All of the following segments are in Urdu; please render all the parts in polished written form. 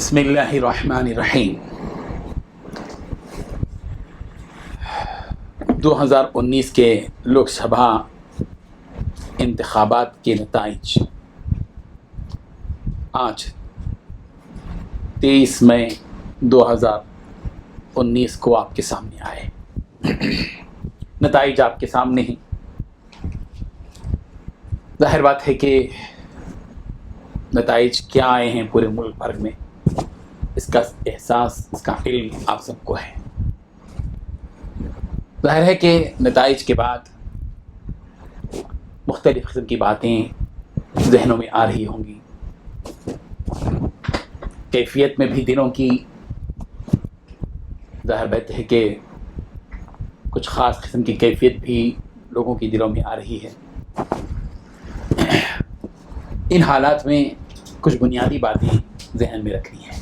بسم اللہ الرحمن الرحیم۔ 2019 کے لوک سبھا انتخابات کے نتائج آج 23 مئی 2019 کو آپ کے سامنے آئے۔ نتائج آپ کے سامنے ہیں۔ ظاہر بات ہے کہ نتائج کیا آئے ہیں پورے ملک بھر میں، اس کا احساس، اس کا علم آپ سب کو ہے۔ ظاہر ہے کہ نتائج کے بعد مختلف قسم کی باتیں ذہنوں میں آ رہی ہوں گی، کیفیت میں بھی دنوں کی ظاہر بات ہے کہ کچھ خاص قسم کی کیفیت بھی لوگوں کی دلوں میں آ رہی ہے۔ ان حالات میں کچھ بنیادی باتیں ذہن میں رکھنی ہیں۔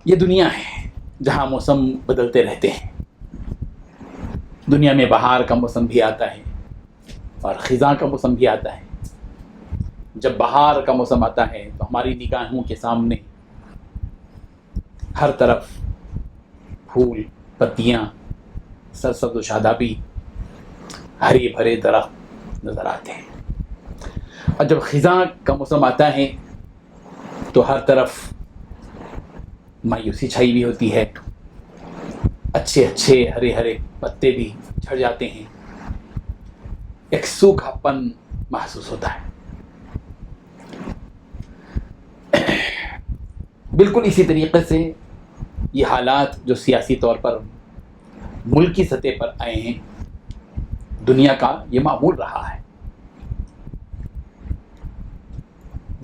یہ دنیا ہے جہاں موسم بدلتے رہتے ہیں۔ دنیا میں بہار کا موسم بھی آتا ہے اور خزاں کا موسم بھی آتا ہے۔ جب بہار کا موسم آتا ہے تو ہماری نگاہوں کے سامنے ہر طرف پھول، پتیاں، سرسبز و شادابی، ہری بھرے درخت نظر آتے ہیں۔ اور جب خزاں کا موسم آتا ہے تو ہر طرف مایوسی چھائی ہوئی ہوتی ہے، اچھے اچھے ہرے ہرے پتے بھی جھڑ جاتے ہیں، ایک سوکھا پن محسوس ہوتا ہے۔ بالکل اسی طریقے سے یہ حالات جو سیاسی طور پر ملکی سطح پر آئے ہیں، دنیا کا یہ معمول رہا ہے۔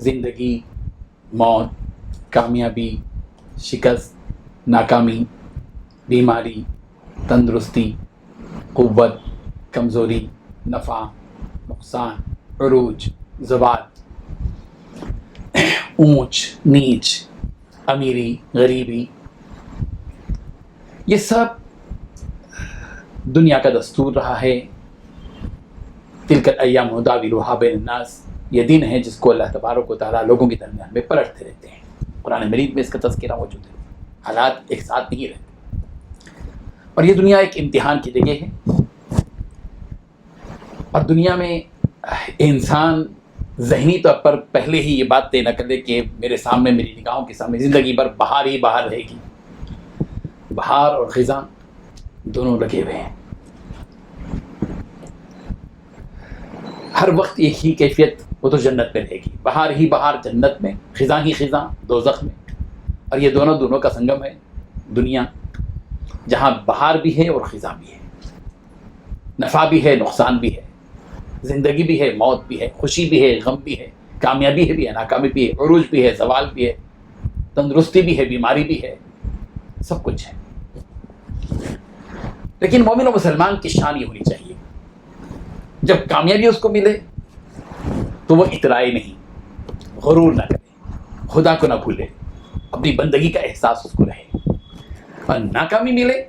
زندگی، موت، کامیابی، شکست، ناکامی، بیماری، تندرستی، قوت، کمزوری، نفع، نقصان، عروج، زوال، اونچ نیچ، امیری، غریبی، یہ سب دنیا کا دستور رہا ہے۔ تلک الایام نداولها بین الناس، یہ دن ہے جس کو اللہ تبارک و تعالیٰ لوگوں کے درمیان میں پلٹتے رہتے ہیں۔ قرآن مجید میں اس کا تذکرہ موجود ہے۔ حالات ایک ساتھ نہیں رہتے، اور یہ دنیا ایک امتحان کی جگہ ہے۔ اور دنیا میں انسان ذہنی طور پر پہلے ہی یہ بات طے نہ کر لے کہ میرے سامنے، میری نگاہوں کے سامنے زندگی بھر بہار ہی بہار رہے گی۔ بہار اور خزاں دونوں لگے ہوئے ہیں۔ ہر وقت یہی کیفیت وہ تو جنت میں رہے گی۔ بہار ہی بہار جنت میں، خزاں ہی خزاں دوزخ میں، اور یہ دونوں کا سنگم ہے دنیا، جہاں بہار بھی ہے اور خزاں بھی ہے، نفع بھی ہے، نقصان بھی ہے، زندگی بھی ہے، موت بھی ہے، خوشی بھی ہے، غم بھی ہے، کامیابی بھی ہے، ناکامی بھی ہے، عروج بھی ہے، زوال بھی ہے، تندرستی بھی ہے، بیماری بھی ہے، سب کچھ ہے۔ لیکن مومن و مسلمان کی شان یہ ہونی چاہیے، جب کامیابی اس کو ملے تو وہ اترائے نہیں، غرور نہ کرے، خدا کو نہ بھولے، اپنی بندگی کا احساس اس کو رہے۔ اور ناکامی ملے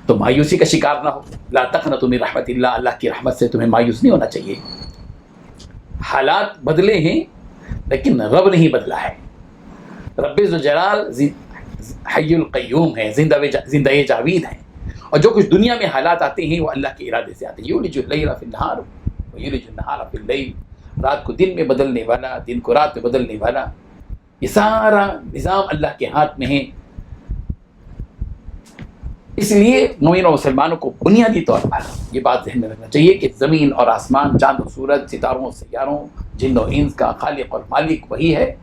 تو مایوسی کا شکار نہ ہو۔ لا تقنطوا من رحمت اللہ، اللہ کی رحمت سے تمہیں مایوس نہیں ہونا چاہیے۔ حالات بدلے ہیں لیکن رب نہیں بدلا ہے۔ رب ذوالجلال حی القیوم ہے، زندہ جاوید ہے، اور جو کچھ دنیا میں حالات آتے ہیں وہ اللہ کے ارادے سے آتے ہیں۔ یولج اللیل فی النہار ویولج النہار فی اللیل، رات کو دن میں بدلنے والا، دن کو رات میں بدلنے والا، یہ سارا نظام اللہ کے ہاتھ میں ہے۔ اس لیے مومن و مسلمانوں کو بنیادی طور پر یہ بات ذہن میں رکھنا چاہیے کہ زمین اور آسمان، چاند و سورج، ستاروں، سیاروں، جن و انس کا خالق اور مالک وہی ہے،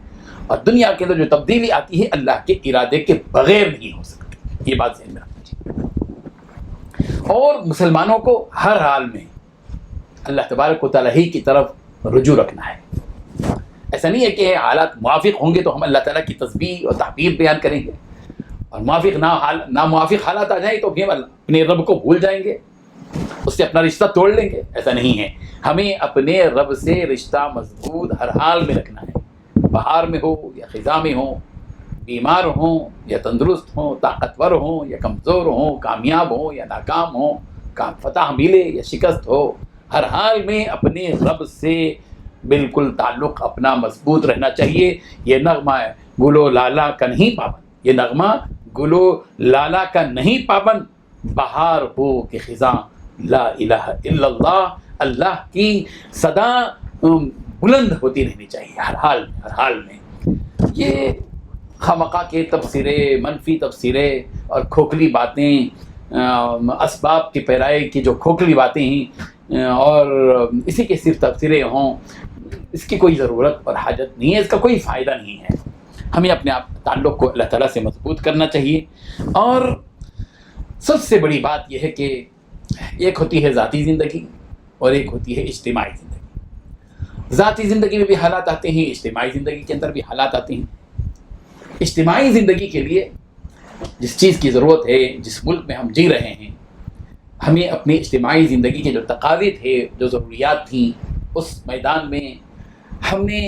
اور دنیا کے اندر جو تبدیلی آتی ہے اللہ کے ارادے کے بغیر نہیں ہو سکتی۔ یہ بات ذہن میں رکھنا چاہیے، اور مسلمانوں کو ہر حال میں اللہ تبارک و تعالیٰ ہی کی طرف رجوع رکھنا ہے۔ ایسا نہیں ہے کہ حالات موافق ہوں گے تو ہم اللہ تعالیٰ کی تسبیح اور تعبیر بیان کریں گے، اور ناموافق حالات آ جائیں تو پھر اپنے رب کو بھول جائیں گے، اس سے اپنا رشتہ توڑ لیں گے۔ ایسا نہیں ہے، ہمیں اپنے رب سے رشتہ مضبوط ہر حال میں رکھنا ہے، بہار میں ہو یا خزاں میں ہو، بیمار ہوں یا تندرست ہوں، طاقتور ہوں یا کمزور ہوں، کامیاب ہوں یا ناکام ہوں، فتح ملے یا شکست ہو، ہر حال میں اپنے رب سے بالکل تعلق اپنا مضبوط رہنا چاہیے. یہ نغمہ گلو لالا کا نہیں پابند، یہ نغمہ گلو لالا کا نہیں پابند. بہار ہو کہ خزاں لا الہ الا اللہ، اللہ کی صدا بلند ہوتی رہنی چاہیے ہر حال میں، ہر حال میں. یہ خامخواہ کے تبصرے، منفی تبصرے اور کھوکھلی باتیں، اسباب کی پیرائی کی جو کھوکھلی باتیں ہیں اور اسی کے صرف تبصرے ہوں، اس کی کوئی ضرورت اور حاجت نہیں ہے، اس کا کوئی فائدہ نہیں ہے. ہمیں اپنے آپ تعلق کو اللہ تعالیٰ سے مضبوط کرنا چاہیے. اور سب سے بڑی بات یہ ہے کہ ایک ہوتی ہے ذاتی زندگی اور ایک ہوتی ہے اجتماعی زندگی. ذاتی زندگی میں بھی حالات آتے ہیں، اجتماعی زندگی کے اندر بھی حالات آتے ہیں. اجتماعی زندگی کے لیے جس چیز کی ضرورت ہے، جس ملک میں ہم جی رہے ہیں، ہمیں اپنی اجتماعی زندگی کے جو تقاضے تھے، جو ضروریات تھیں، اس میدان میں ہم نے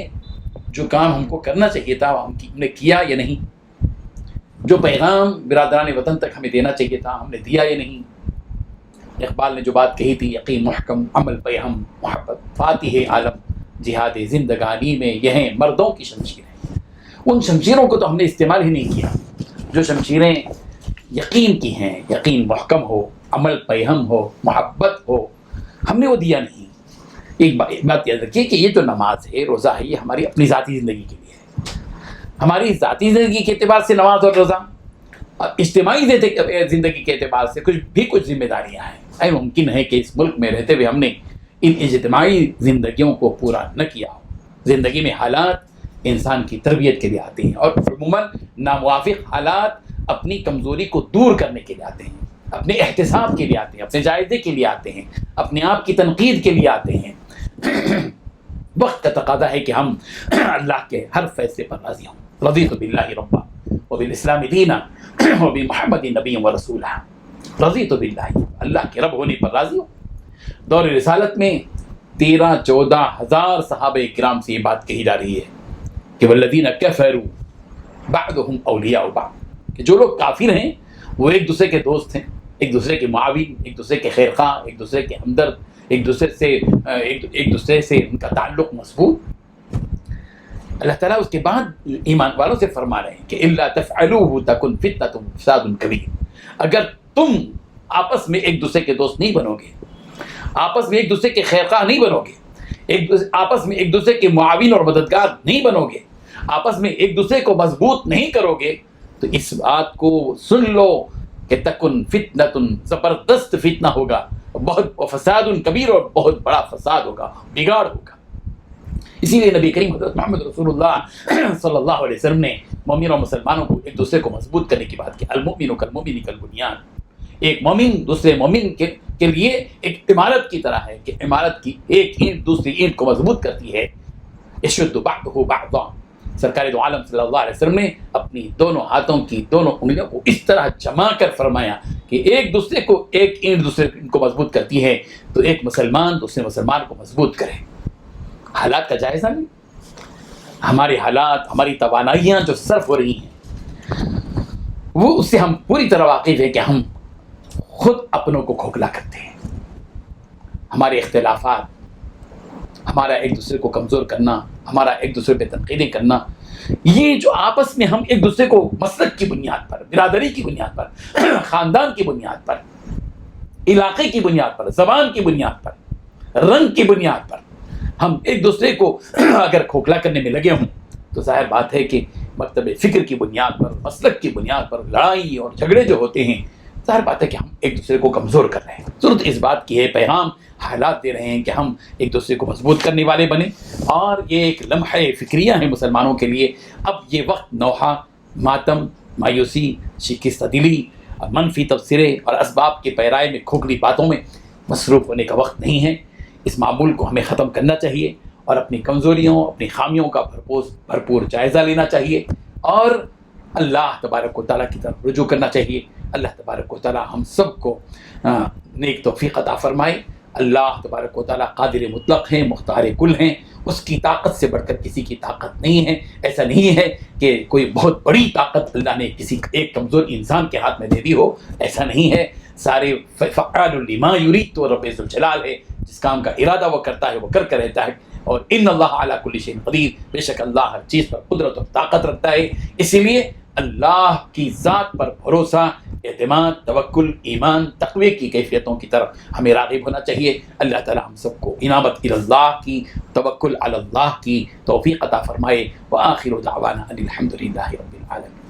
جو کام ہم کو کرنا چاہیے تھا ہم نے کیا یا نہیں. جو پیغام برادران وطن تک ہمیں دینا چاہیے تھا ہم نے دیا یا نہیں. اقبال نے جو بات کہی تھی، یقین محکم عمل پہ ہم محبت فاتح عالم جہاد زندگانی میں یہ ہیں مردوں کی شمشیریں. ان شمشیروں کو تو ہم نے استعمال ہی نہیں کیا. جو شمشیریں یقین کی ہیں، یقین محکم ہو، عمل پیہم ہو، محبت ہو، ہم نے وہ دیا نہیں. ایک بات یاد رکھیے کہ یہ جو نماز ہے، روزہ ہے، یہ ہماری اپنی ذاتی زندگی کے لیے ہے. ہماری ذاتی زندگی کے اعتبار سے نماز اور روزہ، اور اجتماعی زندگی کے اعتبار سے کچھ ذمہ داریاں ہیں. اے ممکن ہے کہ اس ملک میں رہتے ہوئے ہم نے ان اجتماعی زندگیوں کو پورا نہ کیا ہو. زندگی میں حالات انسان کی تربیت کے لیے آتے ہیں، اور عموماً ناموافق حالات اپنی کمزوری کو دور کرنے کے لیے آتے ہیں، اپنے احتساب کے لیے آتے ہیں، اپنے جائزے کے لیے آتے ہیں، اپنے آپ کی تنقید کے لیے آتے ہیں. وقت کا تقاضا ہے کہ ہم اللہ کے ہر فیصلے پر راضی ہوں. رضیت باللہ ربا وبالاسلام دینا وبمحمد نبی ورسولہ. رضیت باللہ، اللہ کے رب ہونے پر راضی ہوں. دور رسالت میں 13-14 ہزار صحابہ کرام سے یہ بات کہی جا رہی ہے کہ والذین کفروا بعضهم اولیاء بعض، کہ جو لوگ کافر ہیں وہ ایک دوسرے کے دوست ہیں، ایک دوسرے کے معاون، ایک دوسرے کے خیرخواہ، ایک دوسرے کے ہمدرد، ایک دوسرے سے ان کا تعلق مضبوط. اللہ تعالیٰ اس کے بعد ایمان والوں سے فرما رہے ہیں کہ الا تفعلوه تکن فتنة وفساد کبیر. اگر تم آپس میں ایک دوسرے کے دوست نہیں بنو گے، آپس میں ایک دوسرے کے خیرخواہ نہیں بنو گے، آپس میں ایک دوسرے کے معاون اور مددگار نہیں بنو گے، آپس میں ایک دوسرے کو مضبوط نہیں کرو گے، تو اس بات کو سن لو کہ تکن فتنۃ، زبردست فتنہ ہوگا، بہت فساد کبیر، اور بہت بڑا فساد ہوگا، بگاڑ ہوگا. اسی لیے نبی کریم حضرت محمد رسول اللہ صلی اللہ علیہ وسلم نے مومن اور مسلمانوں کو ایک دوسرے کو مضبوط کرنے کی بات کی. المؤمن کالمؤمن کالبنیان. ایک مومن دوسرے مومن کے لیے ایک عمارت کی طرح ہے کہ عمارت کی ایک اینٹ دوسری اینٹ کو مضبوط کرتی ہے. یشد بعضہ بعضا. سرکار دو عالم صلی اللہ علیہ وسلم نے اپنی دونوں ہاتھوں کی دونوں انگلیوں کو اس طرح جما کر فرمایا کہ ایک دوسرے کو ایک اینٹ دوسرے کو مضبوط کرتی ہے، تو ایک مسلمان دوسرے مسلمان کو مضبوط کرے. حالات کا جائزہ نہیں، ہمارے حالات، ہماری توانائیاں جو صرف ہو رہی ہیں وہ اس سے ہم پوری طرح واقف ہیں کہ ہم خود اپنوں کو کھوکھلا کرتے ہیں. ہمارے اختلافات، ہمارا ایک دوسرے کو کمزور کرنا، ہمارا ایک دوسرے پہ تنقیدیں کرنا، یہ جو آپس میں ہم ایک دوسرے کو مسلک کی بنیاد پر، برادری کی بنیاد پر، خاندان کی بنیاد پر، علاقے کی بنیاد پر، زبان کی بنیاد پر، رنگ کی بنیاد پر ہم ایک دوسرے کو اگر کھوکھلا کرنے میں لگے ہوں تو ظاہر بات ہے کہ مکتب فکر کی بنیاد پر، مسلک کی بنیاد پر لڑائی اور جھگڑے جو ہوتے ہیں، ظاہر بات ہے کہ ہم ایک دوسرے کو کمزور کر رہے ہیں. ضرورت اس بات کی ہے، پیغام حالات دے رہے ہیں کہ ہم ایک دوسرے کو مضبوط کرنے والے بنیں. اور یہ ایک لمحہ فکریہ ہے مسلمانوں کے لیے. اب یہ وقت نوحہ، ماتم، مایوسی، شکست دلی، منفی تبصرے اور اسباب کے پیرائے میں کھوکھلی باتوں میں مصروف ہونے کا وقت نہیں ہے. اس معمول کو ہمیں ختم کرنا چاہیے اور اپنی کمزوریوں، اپنی خامیوں کا بھرپور جائزہ لینا چاہیے اور اللہ تبارک و تعالیٰ کی طرف رجوع کرنا چاہیے. اللہ تبارک و تعالیٰ ہم سب کو نیک توفیق عطا فرمائے. اللہ تبارک و تعالیٰ قادر مطلق ہیں، مختار کل ہیں. اس کی طاقت سے بڑھ کر کسی کی طاقت نہیں ہے. ایسا نہیں ہے کہ کوئی بہت بڑی طاقت اللہ نے کسی ایک کمزور انسان کے ہاتھ میں دے دی ہو، ایسا نہیں ہے. سارے فعال لما یرید تو رب ذوالجلال ہے. جس کام کا ارادہ وہ کرتا ہے وہ کر کے رہتا ہے. اور ان اللہ علی کل شیء قدیر، بے شک اللہ ہر چیز پر قدرت اور طاقت رکھتا ہے. اسی لیے اللہ کی ذات پر بھروسہ، اعتماد، توکل، ایمان، تقوی کی کیفیتوں کی طرف ہمیں راغب ہونا چاہیے. اللہ تعالی ہم سب کو انابت الی اللہ کی، توکل علی اللہ کی توفیق عطا فرمائے. وآخر دعوانا ان الحمد للہ رب العالمین.